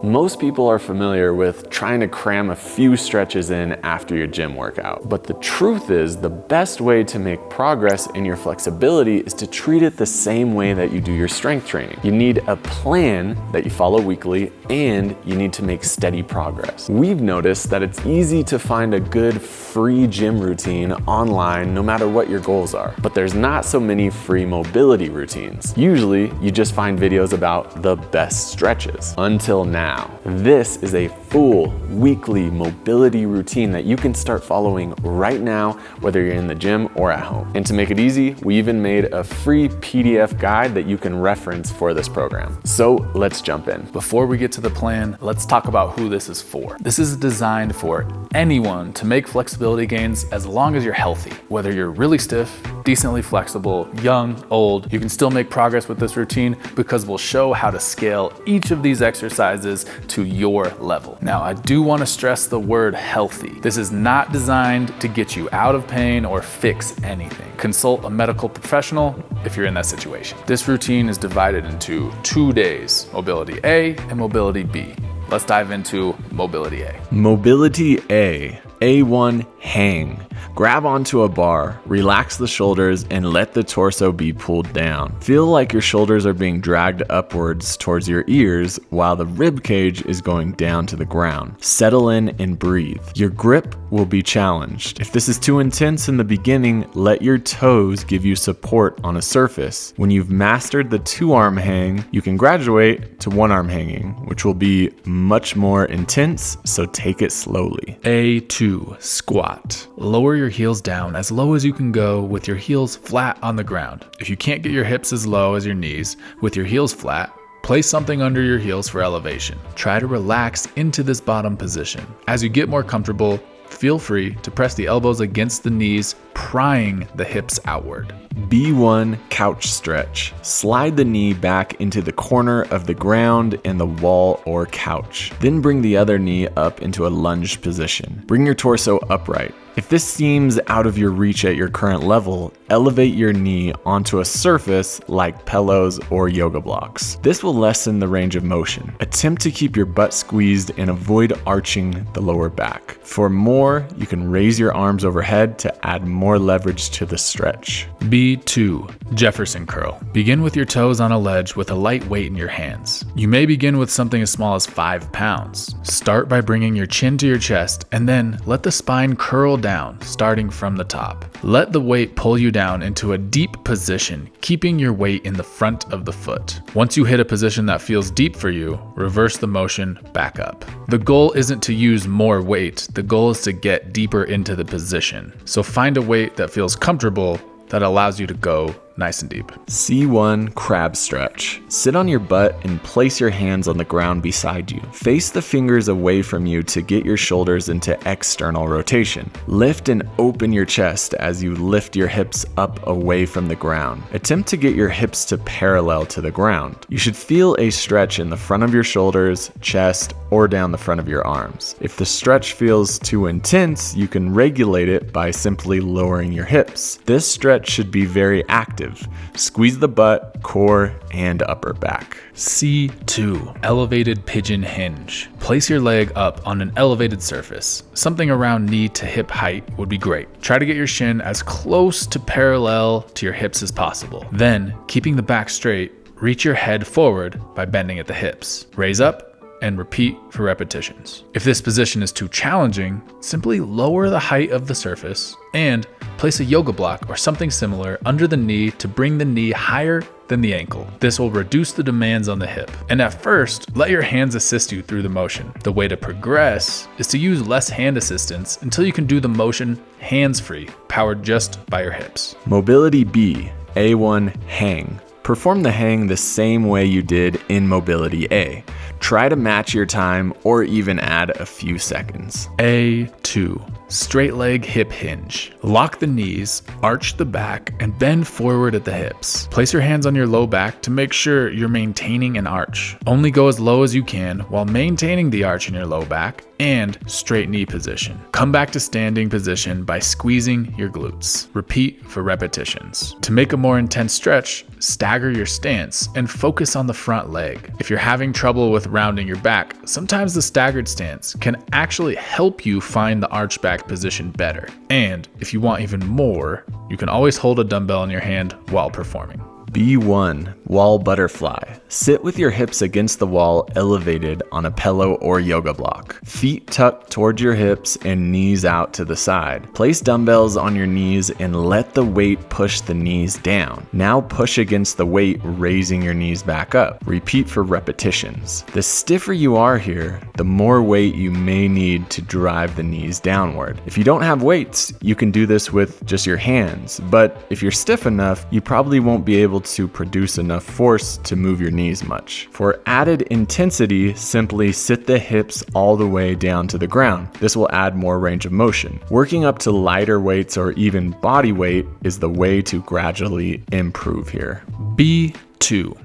Most people are familiar with trying to cram a few stretches in after your gym workout, but the truth is the best way to make progress in your flexibility is to treat it the same way that you do your strength training. You need a plan that you follow weekly, and you need to make steady progress. We've noticed that it's easy to find a good free gym routine online no matter what your goals are, but there's not so many free mobility routines. Usually you just find videos about the best stretches. Until now. This is a full weekly mobility routine that you can start following right now, whether you're in the gym or at home. And to make it easy, we even made a free PDF guide that you can reference for this program. So let's jump in. Before we get to the plan, let's talk about who this is for. This is designed for anyone to make flexibility gains as long as you're healthy. Whether you're really stiff, decently flexible, young, old, you can still make progress with this routine because we'll show how to scale each of these exercises to your level. Now, I do want to stress the word healthy. This is not designed to get you out of pain or fix anything. Consult a medical professional if you're in that situation. This routine is divided into 2 days, mobility A and mobility B. Let's dive into mobility A. Mobility A. A1 hang. Grab onto a bar, relax the shoulders, and let the torso be pulled down. Feel like your shoulders are being dragged upwards towards your ears while the rib cage is going down to the ground. Settle in and breathe. Your grip will be challenged. If this is too intense in the beginning, let your toes give you support on a surface. When you've mastered the 2-arm hang, you can graduate to 1-arm hanging, which will be much more intense, so take it slowly. A2 squat. Lower your heels down as low as you can go with your heels flat on the ground. If you can't get your hips as low as your knees with your heels flat, place something under your heels for elevation. Try to relax into this bottom position. As you get more comfortable, feel free to press the elbows against the knees, prying the hips outward. B1 couch stretch. Slide the knee back into the corner of the ground and the wall or couch. Then bring the other knee up into a lunge position. Bring your torso upright. If this seems out of your reach at your current level, elevate your knee onto a surface like pillows or yoga blocks. This will lessen the range of motion. Attempt to keep your butt squeezed and avoid arching the lower back. For more, you can raise your arms overhead to add more leverage to the stretch. B2, Jefferson Curl. Begin with your toes on a ledge with a light weight in your hands. You may begin with something as small as 5 pounds. Start by bringing your chin to your chest and then let the spine curl down, starting from the top. Let the weight pull you down into a deep position, keeping your weight in the front of the foot. Once you hit a position that feels deep for you, reverse the motion back up. The goal isn't to use more weight, the goal is to get deeper into the position. So find a weight that feels comfortable that allows you to go nice and deep. C1 crab stretch. Sit on your butt and place your hands on the ground beside you. Face the fingers away from you to get your shoulders into external rotation. Lift and open your chest as you lift your hips up away from the ground. Attempt to get your hips to parallel to the ground. You should feel a stretch in the front of your shoulders, chest, or down the front of your arms. If the stretch feels too intense, you can regulate it by simply lowering your hips. This stretch should be very active. Squeeze the butt, core, and upper back. C2, Elevated Pigeon Hinge. Place your leg up on an elevated surface. Something around knee to hip height would be great. Try to get your shin as close to parallel to your hips as possible. Then, keeping the back straight, reach your head forward by bending at the hips. Raise up and repeat for repetitions. If this position is too challenging, simply lower the height of the surface and place a yoga block or something similar under the knee to bring the knee higher than the ankle. This will reduce the demands on the hip. And at first, let your hands assist you through the motion. The way to progress is to use less hand assistance until you can do the motion hands-free, powered just by your hips. Mobility B, A1 hang. Perform the hang the same way you did in Mobility A. Try to match your time or even add a few seconds. A2 2. Straight Leg Hip Hinge. Lock the knees, arch the back, and bend forward at the hips. Place your hands on your low back to make sure you're maintaining an arch. Only go as low as you can while maintaining the arch in your low back and straight knee position. Come back to standing position by squeezing your glutes. Repeat for repetitions. To make a more intense stretch, stagger your stance and focus on the front leg. If you're having trouble with rounding your back, sometimes the staggered stance can actually help you find the arch back position better. And if you want even more, you can always hold a dumbbell in your hand while performing. B1, wall butterfly. Sit with your hips against the wall elevated on a pillow or yoga block. Feet tucked towards your hips and knees out to the side. Place dumbbells on your knees and let the weight push the knees down. Now push against the weight, raising your knees back up. Repeat for repetitions. The stiffer you are here, the more weight you may need to drive the knees downward. If you don't have weights, you can do this with just your hands, but if you're stiff enough, you probably won't be able to produce enough force to move your knees much. For added intensity, simply sit the hips all the way down to the ground. This will add more range of motion. Working up to lighter weights or even body weight is the way to gradually improve here. B2,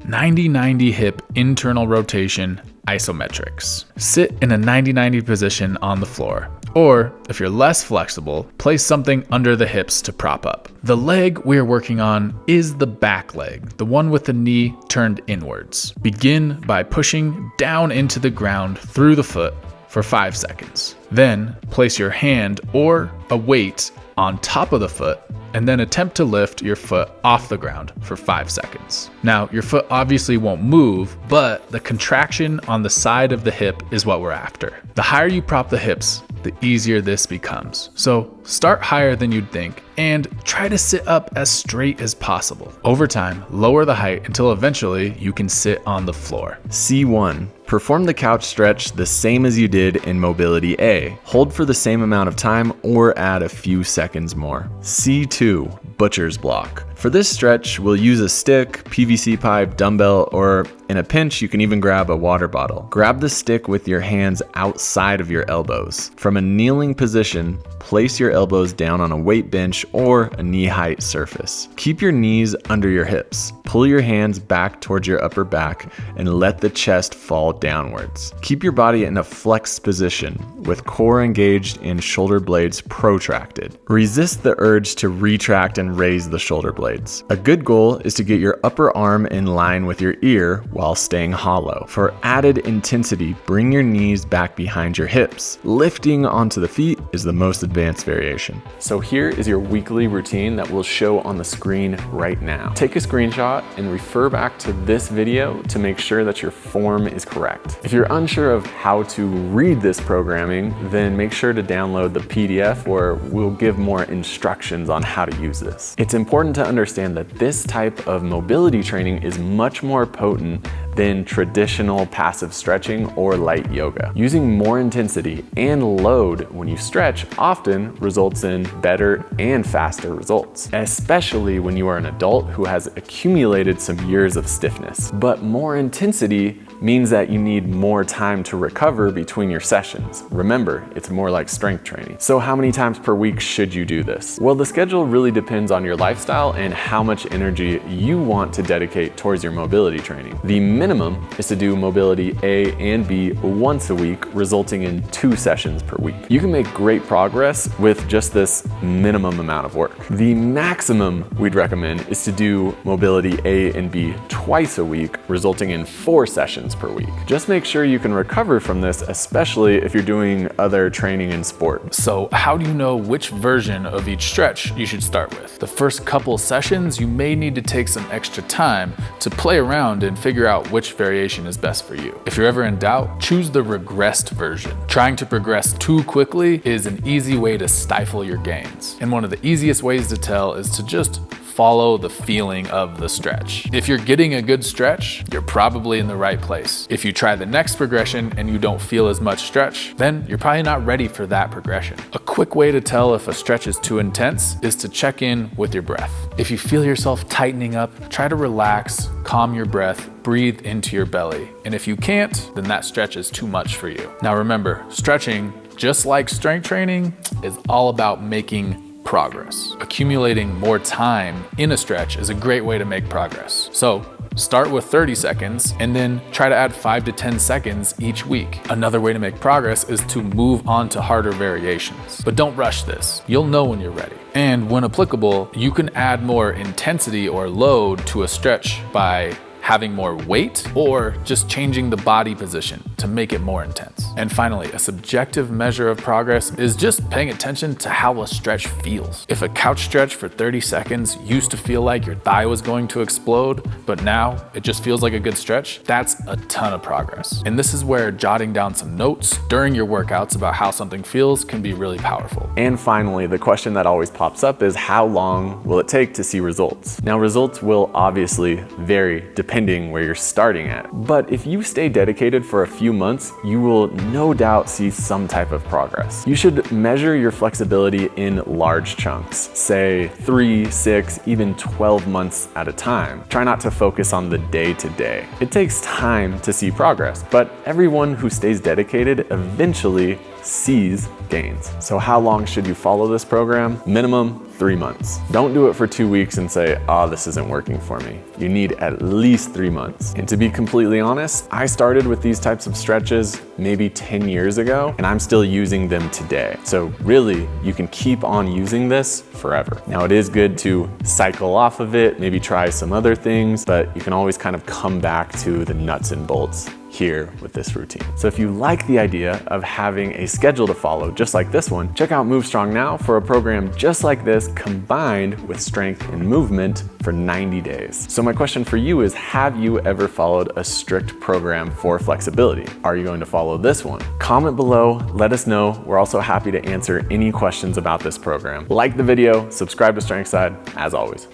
90-90 hip internal rotation isometrics. Sit in a 90-90 position on the floor. Or, if you're less flexible, place something under the hips to prop up. The leg we are working on is the back leg, the one with the knee turned inwards. Begin by pushing down into the ground through the foot for 5 seconds. Then, place your hand or a weight on top of the foot and then attempt to lift your foot off the ground for 5 seconds. Now, your foot obviously won't move, but the contraction on the side of the hip is what we're after. The higher you prop the hips, the easier this becomes. So start higher than you'd think and try to sit up as straight as possible. Over time, lower the height until eventually you can sit on the floor. C1, perform the couch stretch the same as you did in mobility A. Hold for the same amount of time or add a few seconds more. C2, butcher's block. For this stretch, we'll use a stick, PVC pipe, dumbbell, or in a pinch, you can even grab a water bottle. Grab the stick with your hands outside of your elbows. From a kneeling position, place your elbows down on a weight bench or a knee-height surface. Keep your knees under your hips. Pull your hands back towards your upper back and let the chest fall downwards. Keep your body in a flexed position with core engaged and shoulder blades protracted. Resist the urge to retract and raise the shoulder blades. A good goal is to get your upper arm in line with your ear while staying hollow. For added intensity, bring your knees back behind your hips. Lifting onto the feet is the most advanced variation. So here is your weekly routine that will show on the screen right now. Take a screenshot and refer back to this video to make sure that your form is correct. If you're unsure of how to read this programming, then make sure to download the PDF where we'll give more instructions on how to use this. It's important to understand that this type of mobility training is much more potent than traditional passive stretching or light yoga. Using more intensity and load when you stretch often results in better and faster results, especially when you are an adult who has accumulated some years of stiffness. But more intensity means that you need more time to recover between your sessions. Remember, it's more like strength training. So how many times per week should you do this? Well, the schedule really depends on your lifestyle and how much energy you want to dedicate towards your mobility training. The minimum is to do mobility A and B once a week, resulting in 2 sessions per week. You can make great progress with just this minimum amount of work. The maximum we'd recommend is to do mobility A and B twice a week, resulting in 4 sessions per week. Just make sure you can recover from this, especially if you're doing other training in sport. So how do you know which version of each stretch you should start with? The first couple sessions, you may need to take some extra time to play around and figure out which variation is best for you. If you're ever in doubt, choose the regressed version. Trying to progress too quickly is an easy way to stifle your gains. And one of the easiest ways to tell is to just follow the feeling of the stretch. If you're getting a good stretch, you're probably in the right place. If you try the next progression and you don't feel as much stretch, then you're probably not ready for that progression. A quick way to tell if a stretch is too intense is to check in with your breath. If you feel yourself tightening up, try to relax, calm your breath, breathe into your belly. And if you can't, then that stretch is too much for you. Now remember, stretching, just like strength training, is all about making progress. Accumulating more time in a stretch is a great way to make progress. So start with 30 seconds and then try to add 5 to 10 seconds each week. Another way to make progress is to move on to harder variations. But don't rush this. You'll know when you're ready. And when applicable, you can add more intensity or load to a stretch by having more weight or just changing the body position to make it more intense. And finally, a subjective measure of progress is just paying attention to how a stretch feels. If a couch stretch for 30 seconds used to feel like your thigh was going to explode, but now it just feels like a good stretch, that's a ton of progress. And this is where jotting down some notes during your workouts about how something feels can be really powerful. And finally, the question that always pops up is how long will it take to see results? Now, results will obviously vary depending where you're starting at. But if you stay dedicated for a few months, you will no doubt see some type of progress. You should measure your flexibility in large chunks, say 3, 6, even 12 months at a time. Try not to focus on the day-to-day. It takes time to see progress, but everyone who stays dedicated eventually sees gains. So how long should you follow this program? Minimum 3 months. Don't do it for 2 weeks and say, oh, this isn't working for me. You need at least 3 months. And to be completely honest, I started with these types of stretches maybe 10 years ago, and I'm still using them today. So really, you can keep on using this forever. Now, it is good to cycle off of it, maybe try some other things, but you can always kind of come back to the nuts and bolts here with this routine. So if you like the idea of having a schedule to follow just like this one, check out Move Strong now for a program just like this combined with strength and movement for 90 days. So my question for you is, have you ever followed a strict program for flexibility? Are you going to follow this one? Comment below, let us know. We're also happy to answer any questions about this program. Like the video, subscribe to StrengthSide, as always.